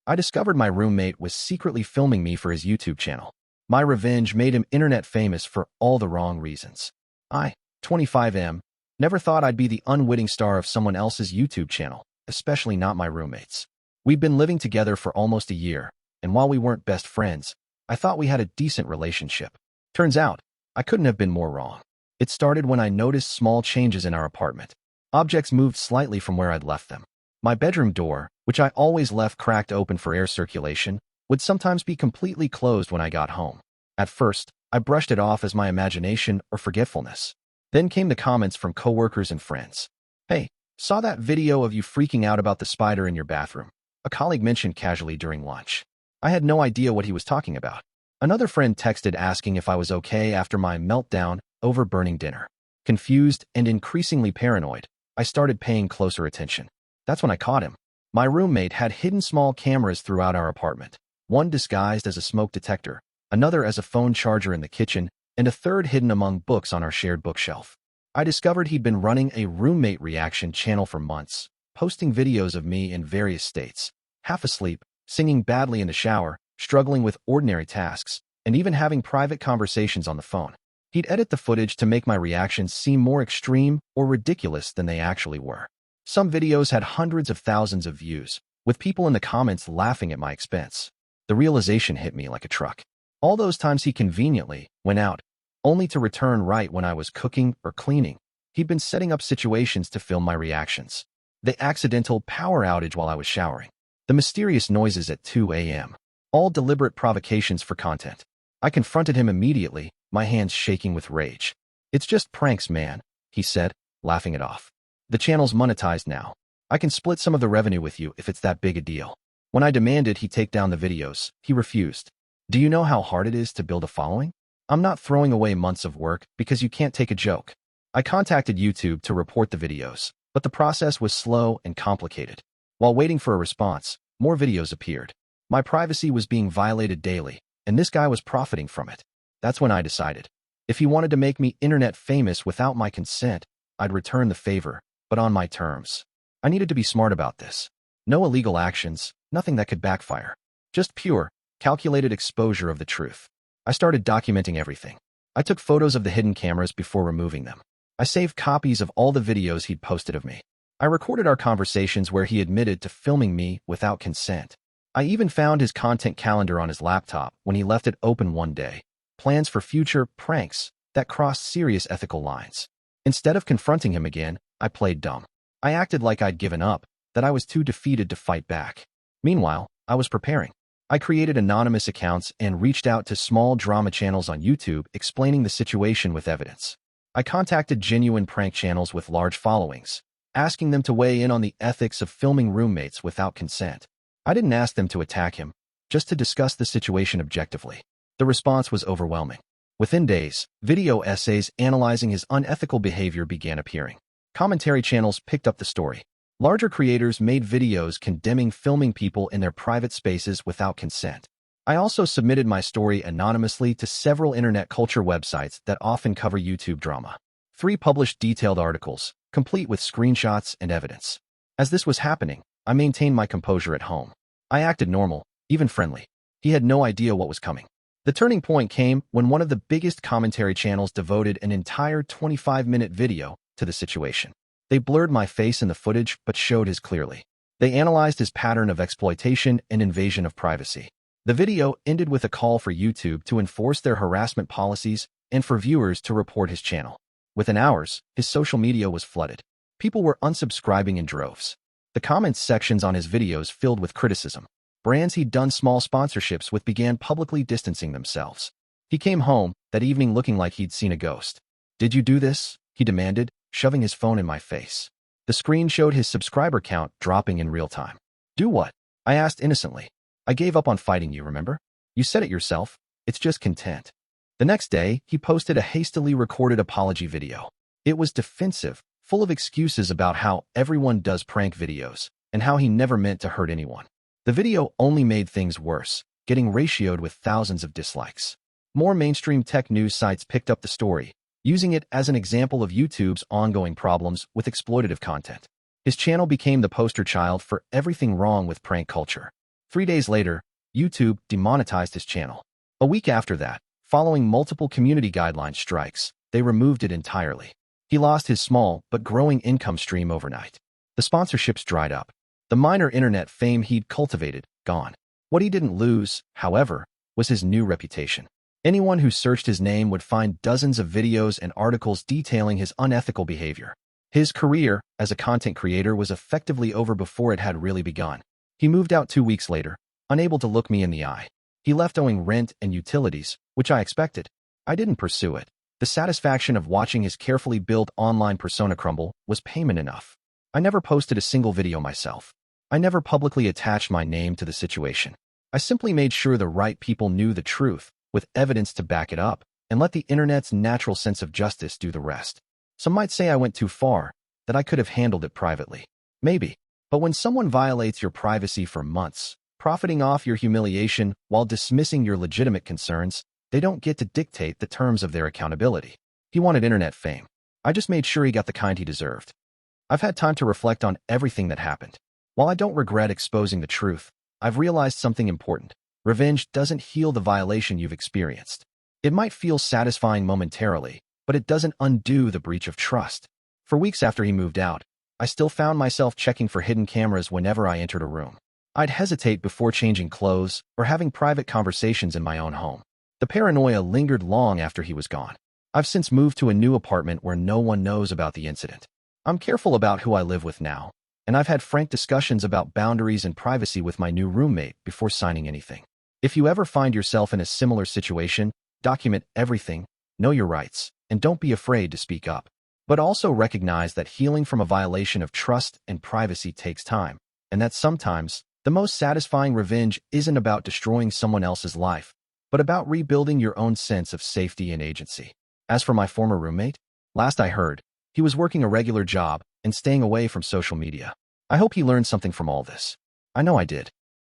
I discovered my roommate was secretly filming me for his YouTube channel. My revenge made him internet famous for all the wrong reasons. I, 25M, never thought I'd be the unwitting star of someone else's YouTube channel, especially not my roommate's. We'd been living together for almost a year, and while we weren't best friends, I thought we had a decent relationship. Turns out, I couldn't have been more wrong. It started when I noticed small changes in our apartment. Objects moved slightly from where I'd left them. My bedroom door, which I always left cracked open for air circulation, would sometimes be completely closed when I got home. At first, I brushed it off as my imagination or forgetfulness. Then came the comments from coworkers and friends. "Hey, saw that video of you freaking out about the spider in your bathroom," a colleague mentioned casually during lunch. I had no idea what he was talking about. Another friend texted asking if I was okay after my meltdown over burning dinner. Confused and increasingly paranoid, I started paying closer attention. That's when I caught him. My roommate had hidden small cameras throughout our apartment, one disguised as a smoke detector, another as a phone charger in the kitchen, and a third hidden among books on our shared bookshelf. I discovered he'd been running a roommate reaction channel for months, posting videos of me in various states, half asleep, singing badly in the shower, struggling with ordinary tasks, and even having private conversations on the phone. He'd edit the footage to make my reactions seem more extreme or ridiculous than they actually were. Some videos had hundreds of thousands of views, with people in the comments laughing at my expense. The realization hit me like a truck. All those times he conveniently went out, only to return right when I was cooking or cleaning. He'd been setting up situations to film my reactions. The accidental power outage while I was showering. The mysterious noises at 2 a.m. All deliberate provocations for content. I confronted him immediately, my hands shaking with rage. "It's just pranks, man," he said, laughing it off. "The channel's monetized now. I can split some of the revenue with you if it's that big a deal." When I demanded he take down the videos, he refused. "Do you know how hard it is to build a following? I'm not throwing away months of work because you can't take a joke." I contacted YouTube to report the videos, but the process was slow and complicated. While waiting for a response, more videos appeared. My privacy was being violated daily, and this guy was profiting from it. That's when I decided. If he wanted to make me internet famous without my consent, I'd return the favor, but on my terms. I needed to be smart about this. No illegal actions, nothing that could backfire. Just pure, calculated exposure of the truth. I started documenting everything. I took photos of the hidden cameras before removing them. I saved copies of all the videos he'd posted of me. I recorded our conversations where he admitted to filming me without consent. I even found his content calendar on his laptop when he left it open one day. Plans for future pranks that crossed serious ethical lines. Instead of confronting him again, I played dumb. I acted like I'd given up, that I was too defeated to fight back. Meanwhile, I was preparing. I created anonymous accounts and reached out to small drama channels on YouTube explaining the situation with evidence. I contacted genuine prank channels with large followings, asking them to weigh in on the ethics of filming roommates without consent. I didn't ask them to attack him, just to discuss the situation objectively. The response was overwhelming. Within days, video essays analyzing his unethical behavior began appearing. Commentary channels picked up the story. Larger creators made videos condemning filming people in their private spaces without consent. I also submitted my story anonymously to several internet culture websites that often cover YouTube drama. 3 published detailed articles, complete with screenshots and evidence. As this was happening, I maintained my composure at home. I acted normal, even friendly. He had no idea what was coming. The turning point came when one of the biggest commentary channels devoted an entire 25-minute video to the situation. They blurred my face in the footage but showed his clearly. They analyzed his pattern of exploitation and invasion of privacy. The video ended with a call for YouTube to enforce their harassment policies and for viewers to report his channel. Within hours, his social media was flooded. People were unsubscribing in droves. The comments sections on his videos filled with criticism. Brands he'd done small sponsorships with began publicly distancing themselves. He came home that evening looking like he'd seen a ghost. "Did you do this?" he demanded, shoving his phone in my face. The screen showed his subscriber count dropping in real time. "Do what?" I asked innocently. "I gave up on fighting you, remember? You said it yourself. It's just content." The next day, he posted a hastily recorded apology video. It was defensive, full of excuses about how everyone does prank videos and how he never meant to hurt anyone. The video only made things worse, getting ratioed with thousands of dislikes. More mainstream tech news sites picked up the story, using it as an example of YouTube's ongoing problems with exploitative content. His channel became the poster child for everything wrong with prank culture. 3 days later, YouTube demonetized his channel. A week after that, following multiple community guideline strikes, they removed it entirely. He lost his small but growing income stream overnight. The sponsorships dried up. The minor internet fame he'd cultivated, gone. What he didn't lose, however, was his new reputation. Anyone who searched his name would find dozens of videos and articles detailing his unethical behavior. His career as a content creator was effectively over before it had really begun. He moved out 2 weeks later, unable to look me in the eye. He left owing rent and utilities, which I expected. I didn't pursue it. The satisfaction of watching his carefully built online persona crumble was payment enough. I never posted a single video myself. I never publicly attached my name to the situation. I simply made sure the right people knew the truth, with evidence to back it up, and let the internet's natural sense of justice do the rest. Some might say I went too far, that I could have handled it privately. Maybe. But when someone violates your privacy for months, profiting off your humiliation while dismissing your legitimate concerns, they don't get to dictate the terms of their accountability. He wanted internet fame. I just made sure he got the kind he deserved. I've had time to reflect on everything that happened. While I don't regret exposing the truth, I've realized something important. Revenge doesn't heal the violation you've experienced. It might feel satisfying momentarily, but it doesn't undo the breach of trust. For weeks after he moved out, I still found myself checking for hidden cameras whenever I entered a room. I'd hesitate before changing clothes or having private conversations in my own home. The paranoia lingered long after he was gone. I've since moved to a new apartment where no one knows about the incident. I'm careful about who I live with now, and I've had frank discussions about boundaries and privacy with my new roommate before signing anything. If you ever find yourself in a similar situation, document everything, know your rights, and don't be afraid to speak up. But also recognize that healing from a violation of trust and privacy takes time, and that sometimes the most satisfying revenge isn't about destroying someone else's life, but about rebuilding your own sense of safety and agency. As for my former roommate, last I heard, he was working a regular job and staying away from social media. I hope he learned something from all this. I know I did.